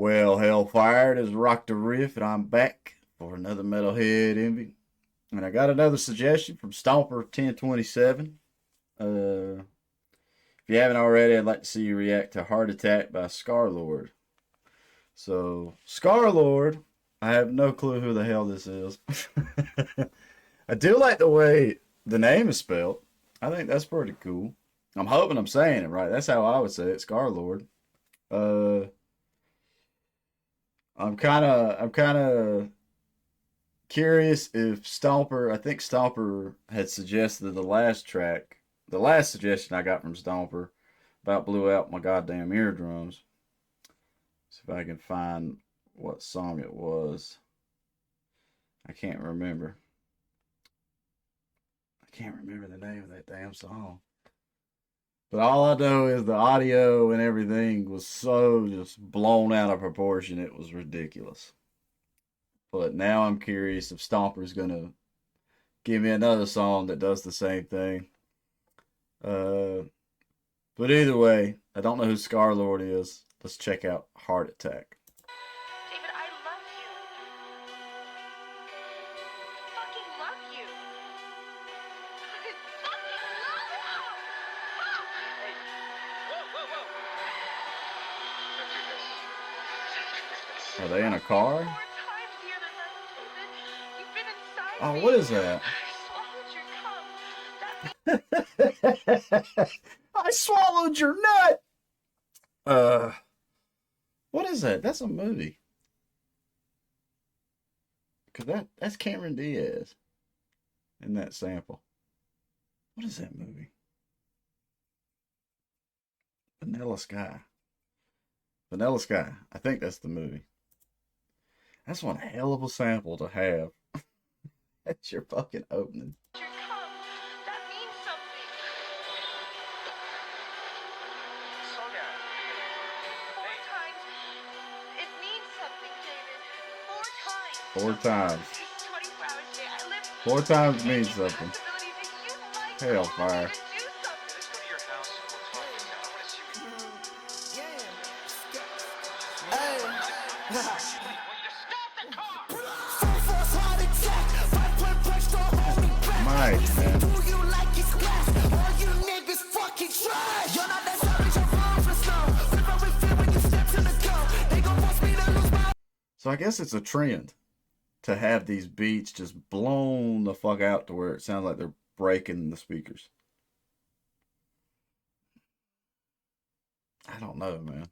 Well, Hellfire, it is Rock the Riff, and I'm back for another Metalhead Envy. And I got another suggestion from Stomper1027. If you haven't already, I'd like to see you react to Heart Attack by Scarlxrd. So, Scarlxrd, I have no clue who the hell this is. I do like the way the name is spelled. I think that's pretty cool. I'm hoping I'm saying it right. That's how I would say it, Scarlxrd. Uh, I'm kind of curious if Stomper. I think Stomper had suggested the last suggestion I got from Stomper about blew out my goddamn eardrums. See if I can find what song it was. I can't remember. I can't remember the name of that damn song. But all I know is the audio and everything was so just blown out of proportion. It was ridiculous. But now I'm curious if Stomper's gonna give me another song that does the same thing. Uh, but either way, I don't know who Scarlxrd is. Let's check out Heart Attack. David, I love you. Fucking love you. I fucking love you. Hey, whoa. Don't do this. Are they in a car? 4 times the other night, David. You've been inside Oh, me. what is that? I swallowed your cum. That I swallowed your nut. Uh, what is that? That's a movie. Cause that's Cameron Diaz in that sample. What is that movie? Vanilla Sky. Vanilla Sky. I think that's the movie. That's one hell of a sample to have. That's your fucking opening. your cum. That means something. Slow down. 4 times. It means something, David. 4 times. 4 times. It's 24 hours a day. I live 4 times in means the something. possibility that you might Hellfire. call me to do something. Let's go to your house. We'll talk. I want to see what you do. Hey. I want you to stop the car. Full force heart attack. Right pressure to hold me back. Nice, man. Do you like it splash? All you niggas fucking trash. You're not that savage, you're wrong for snow. River with fear when you step to the go. They gon' force me to lose my. So I guess it's a trend to have these beats just blown the fuck out to where it sounds like they're breaking the speakers. I don't know, man.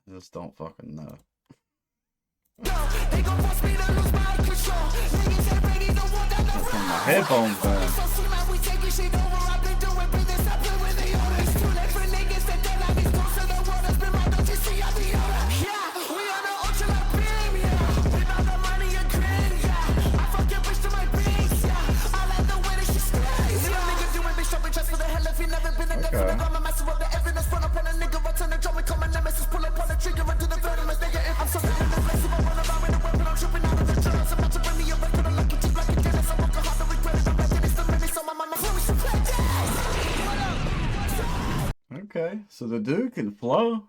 I just don't fucking know. They gon' force me to lose my control. Niggas ain't ready to walk down the road. Turn my headphones down. So soon as we taking shit over, I've been doing business. I play with the owners. Too late for niggas that dead like these close to the world. That's been right, don't you see I be on it? Yeah, we on the ultra like beam, yeah. Whip out the money and grin, yeah. I fuck your bitch to my beats, yeah. I like the way that she screams. See a nigga doing bitch shopping just for the hell if you never been a Okay. I'm a master of the evidence. Run up on a nigga, right on the drum and come and nemesis. Pull up on the trigger and do the venomous nigga. If I'm so venomous, if I run around with a weapon, I'm tripping out of the drugs. About to bring me a record, I'm lucky just like a Dennis. I work hard to regret it. I'm ready, it's the minutes on my mind. My flow is so Okay, so the dude can flow.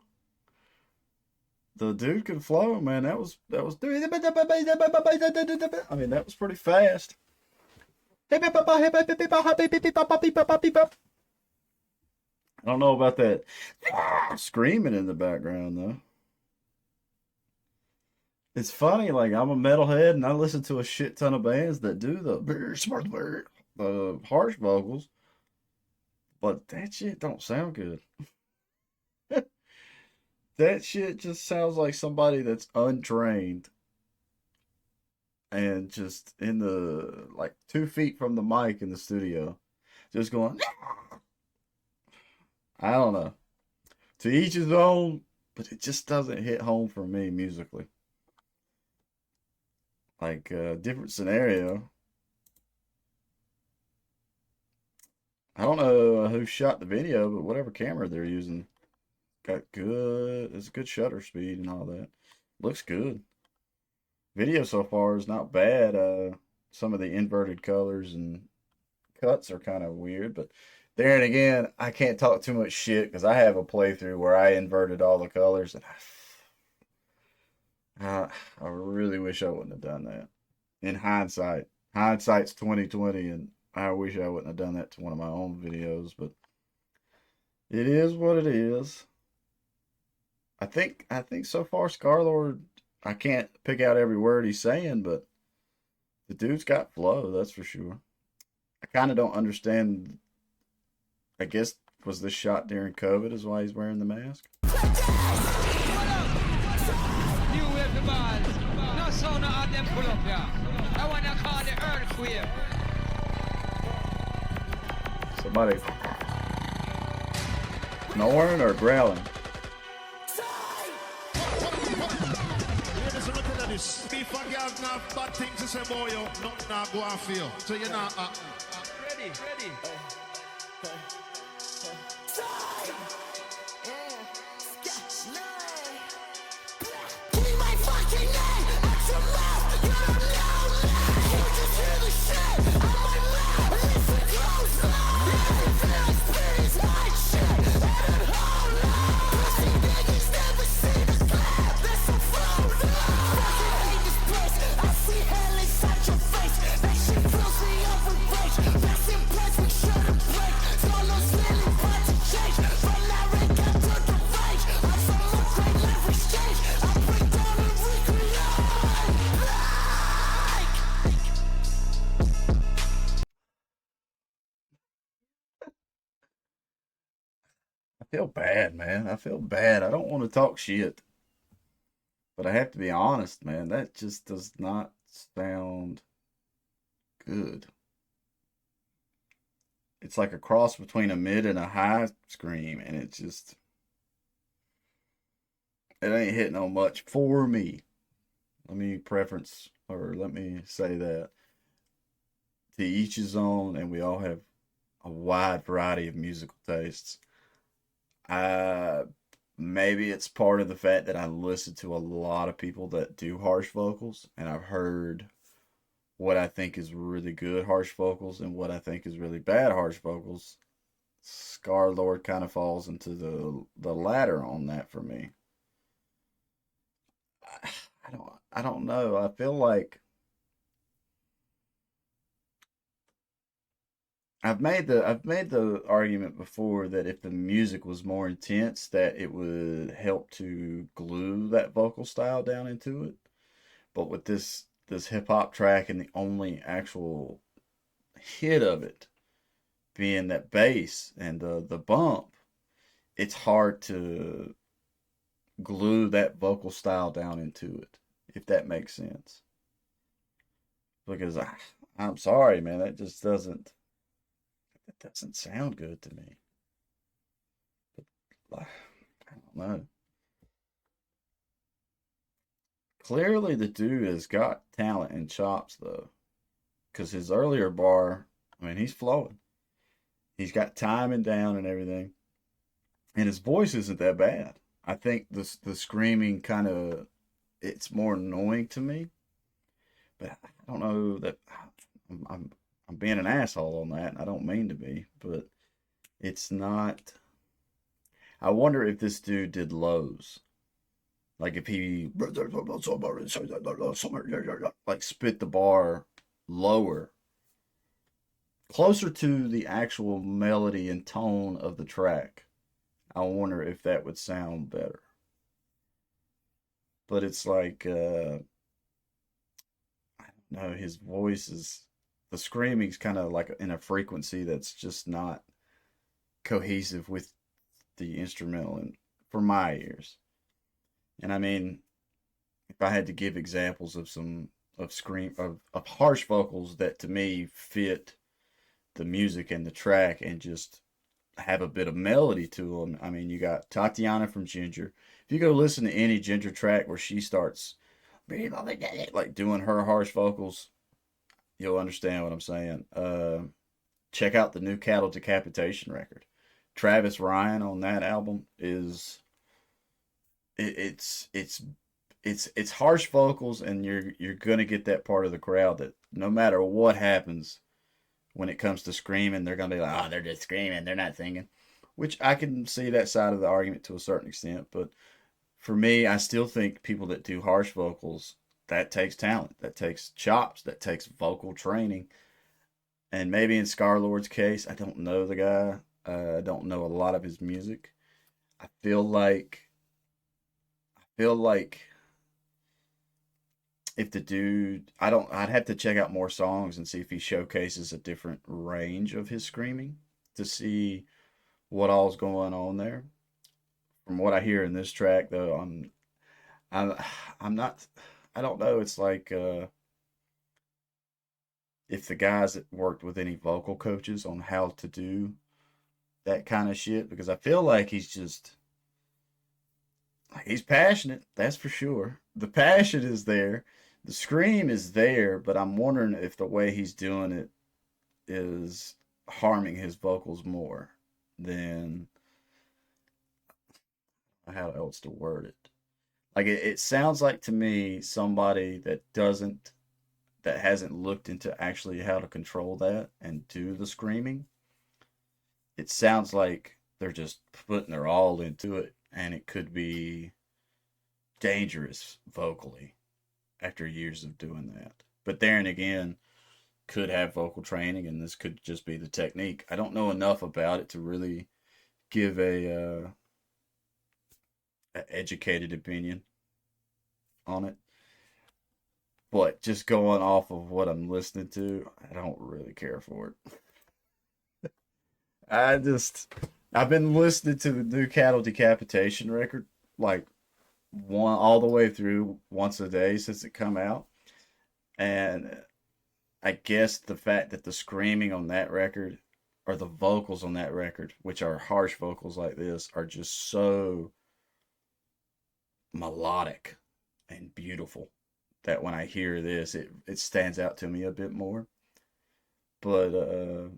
The dude can flow, man. That was. I mean, that was pretty fast. I don't know about that screaming in the background though. It's funny, like I'm a metalhead and I listen to a shit ton of bands that do the harsh vocals, but that shit don't sound good. That shit just sounds like somebody that's untrained and just in the like 2 feet from the mic in the studio, just going. I don't know. To each his own, but it just doesn't hit home for me musically. Like different scenario. I don't know who shot the video, but whatever camera they're using got good. It's a good shutter speed and all that. Looks good. Video so far is not bad. Some of the inverted colors and cuts are kind of weird, but there and again, I can't talk too much shit because I have a playthrough where I inverted all the colors and wish I wouldn't have done that. In hindsight's 2020, and I wish I wouldn't have done that to one of my own videos. But it is what it is. I think so far Scarlxrd, I can't pick out every word he's saying, but the dude's got flow, that's for sure. I kind of don't understand. I guess was this shot during COVID is why he's wearing the mask. You wave the balls. No sound of them pull up here. I wanna call the earthquake. Somebody snoring or growling. If a girl have bad things to say about you, nothing now go and feel. So you're not Ready. Keep my fucking name out your mouth. You don't know me. You just hear the shit out my mouth. Listen closely. Everything I spit is my shit. Let it hold on. Pussy niggas never seen a clap. That's so frowned on. Fucking hate this place. I see hell inside your face. That shit fills me up with rage. Rest in place, we shouldn't break. Solo's really about to change. From America to the rage. I'm from a great life exchange. I break down and recreate. I feel bad, man. I feel bad. I don't want to talk shit, but I have to be honest, man. That just does not sound good. It's like a cross between a mid and a high scream, and it ain't hitting on much for me. Let me say that to each his own, and we all have a wide variety of musical tastes. Maybe it's part of the fact that I listen to a lot of people that do harsh vocals, and I've heard what I think is really good harsh vocals and what I think is really bad harsh vocals. Scarlxrd kind of falls into the latter on that for me. I don't know. I feel like I've made the argument before that if the music was more intense, that it would help to glue that vocal style down into it. But with this hip hop track and the only actual hit of it being that bass and the bump, it's hard to glue that vocal style down into it, if that makes sense. Because I'm sorry, man, that doesn't sound good to me. But I don't know. Clearly, the dude has got talent and chops though, because his earlier bar, I mean, he's flowing. He's got timing down and everything, and his voice isn't that bad. I think the screaming kind of it's more annoying to me, but I don't know that I'm being an asshole on that. I don't mean to be, but it's not. I wonder if this dude did lows. Like if he like spit the bar lower, closer to the actual melody and tone of the track. I wonder if that would sound better. But it's like I don't know, his voice is the screaming's kind of like in a frequency that's just not cohesive with the instrumental and for my ears. And I mean, if I had to give examples of some of harsh vocals that to me fit the music and the track and just have a bit of melody to them, I mean, you got Tatiana from Ginger. If you go listen to any Ginger track where she starts like doing her harsh vocals, you'll understand what I'm saying. Check out the new Cattle Decapitation record. Travis Ryan on that album is it's harsh vocals, and you're gonna get that part of the crowd that no matter what happens when it comes to screaming, they're gonna be like, oh, they're just screaming, they're not singing. Which I can see that side of the argument to a certain extent, but for me, I still think people that do harsh vocals that takes talent, that takes chops, that takes vocal training. And maybe in Scarlxrd's case, I don't know the guy. I don't know a lot of his music. I feel like if the dude, I'd have to check out more songs and see if he showcases a different range of his screaming to see what all's going on there. From what I hear in this track, though, I'm, I'm not, I don't know. It's like if the guys that worked with any vocal coaches on how to do that kind of shit, because I feel like he's just, like, he's passionate, that's for sure. The passion is there, the scream is there, but I'm wondering if the way he's doing it is harming his vocals more than how else to word it. Like it sounds like to me somebody that hasn't looked into actually how to control that and do the screaming. It sounds like they're just putting their all into it, and it could be dangerous vocally after years of doing that. But there and again, could have vocal training, and this could just be the technique. I don't know enough about it to really give a educated opinion on it. But just going off of what I'm listening to, I don't really care for it. I've been listening to the new Cattle Decapitation record like one all the way through once a day since it come out, and I guess the fact that the screaming on that record or the vocals on that record, which are harsh vocals like this, are just so melodic and beautiful that when I hear this, it stands out to me a bit more. But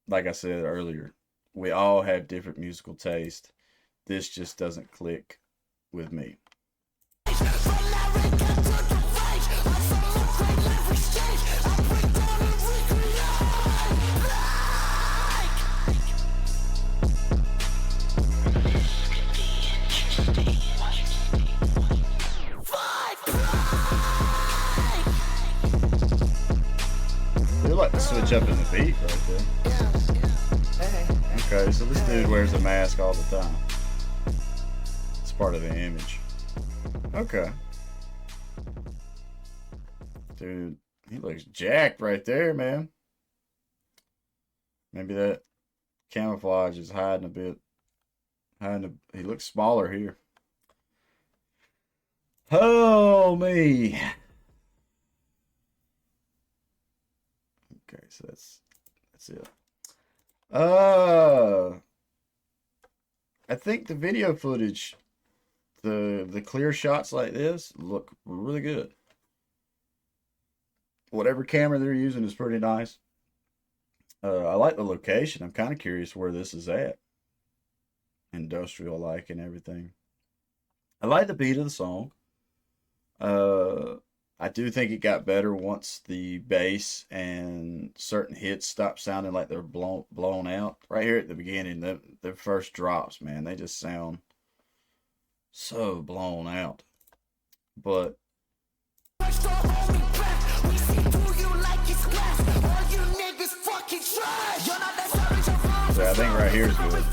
like I said earlier, we all have different musical taste. This just doesn't click with me. They like to switch up in the beat right there. Okay, so this dude wears a mask all the time. It's part of the image. Okay. Dude, he looks jacked right there, man. Maybe that camouflage is hiding a bit. He looks smaller here. Oh, me. Okay, so that's it. I think the video footage, the clear shots like this look really good. Whatever camera they're using is pretty nice. I like the location. I'm kind of curious where this is at. Industrial like and everything. I like the beat of the song. I do think it got better once the bass and certain hits stopped sounding like they're blown out. Right here at the beginning, the first drops, man, they just sound so blown out. But yeah, I think right here is good.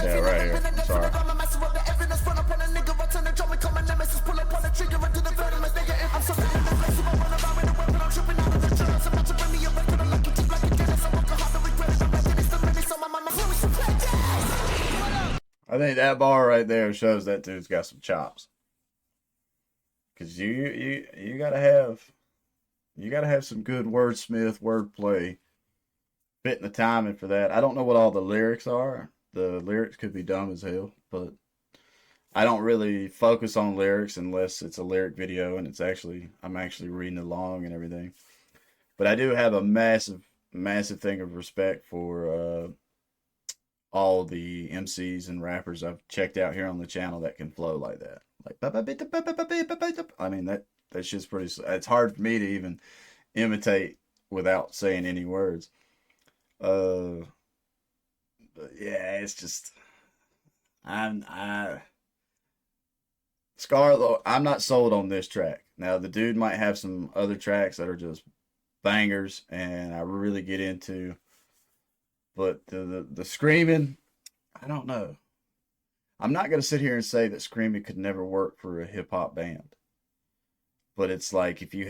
Yeah, right here. Sorry. I think that bar right there shows that dude's got some chops. Cause you gotta have some good wordsmith, wordplay, fitting the timing for that. I don't know what all the lyrics are. The lyrics could be dumb as hell, but I don't really focus on lyrics unless it's a lyric video and I'm actually reading along and everything. But I do have a massive thing of respect for all the MCs and rappers I've checked out here on the channel that can flow like that. Like, I mean, that shit's pretty, it's hard for me to even imitate without saying any words. But yeah, it's just, I Scarlxrd, I'm not sold on this track. Now the dude might have some other tracks that are just bangers and I really get into, but the screaming, I don't know. I'm not gonna sit here and say that screaming could never work for a hip hop band, but it's like if you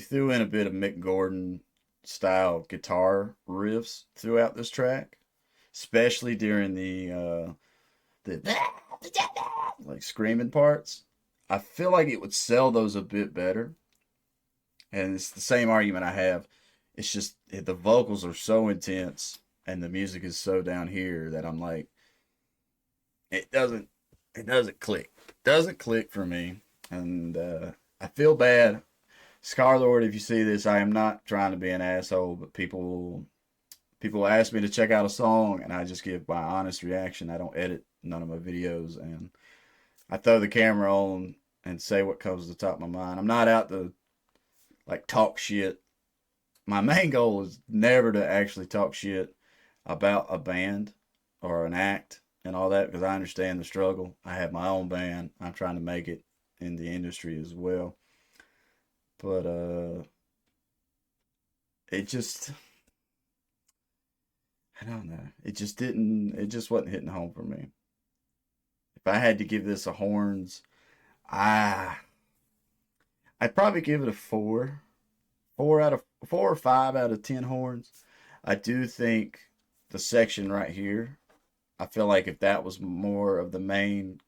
threw in a bit of Mick Gordon style guitar riffs throughout this track, especially during the like screaming parts, I feel like it would sell those a bit better. And it's the same argument I have. It's just the vocals are so intense and the music is so down here that I'm like, it doesn't click. It doesn't click for me. And I feel bad. Scarlxrd, if you see this, I am not trying to be an asshole, but people ask me to check out a song and I just give my honest reaction. I don't edit none of my videos and I throw the camera on and say what comes to the top of my mind. I'm not out to like talk shit. My main goal is never to actually talk shit about a band or an act and all that because I understand the struggle. I have my own band. I'm trying to make it in the industry as well. But it just, I don't know. It just wasn't hitting home for me. If I had to give this a horns, I I'd probably give it a 4. 4 or 5 out of 10 horns. I do think the section right here, I feel like if that was more of the main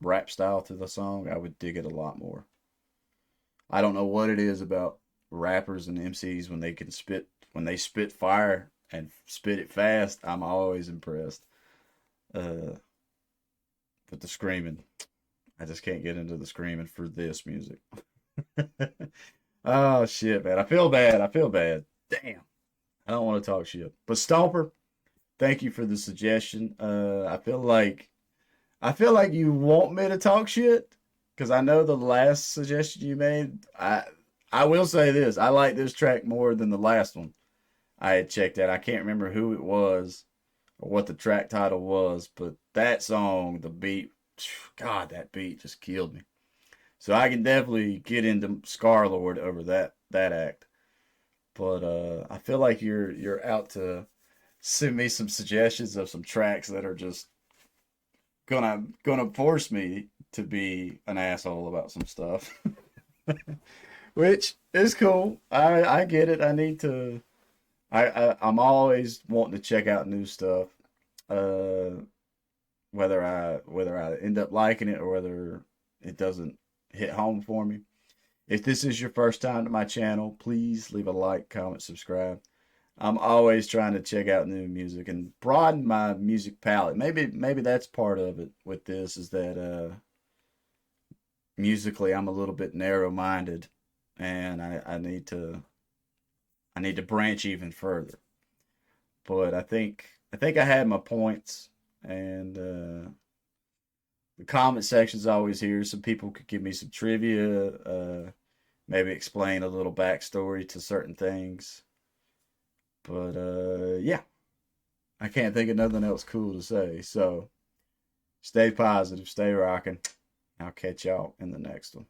rap style to the song, I would dig it a lot more. I don't know what it is about rappers and MCs when they spit fire and spit it fast. I'm always impressed. Uh, but the screaming, I just can't get into the screaming for this music. Oh shit, man! I feel bad. I feel bad. Damn, I don't want to talk shit. But Stomper, thank you for the suggestion. I feel like you want me to talk shit because I know the last suggestion you made. I will say this: I like this track more than the last one I had checked out. I can't remember who it was or what the track title was, but that song, the beat, God, that beat just killed me. So I can definitely get into Scarlxrd over that act. But I feel like you're out to send me some suggestions of some tracks that are just gonna force me to be an asshole about some stuff. Which is cool. I get it. I need to I'm always wanting to check out new stuff. Uh whether I end up liking it or whether it doesn't hit home for me. If this is your first time to my channel, please leave a like, comment, subscribe. I'm always trying to check out new music and broaden my music palette. Maybe that's part of it with this is that musically I'm a little bit narrow-minded and I need to branch even further. But I think I had my points and the comment section's always here. Some people could give me some trivia, maybe explain a little backstory to certain things. But yeah, I can't think of nothing else cool to say. So stay positive, stay rocking. I'll catch y'all in the next one.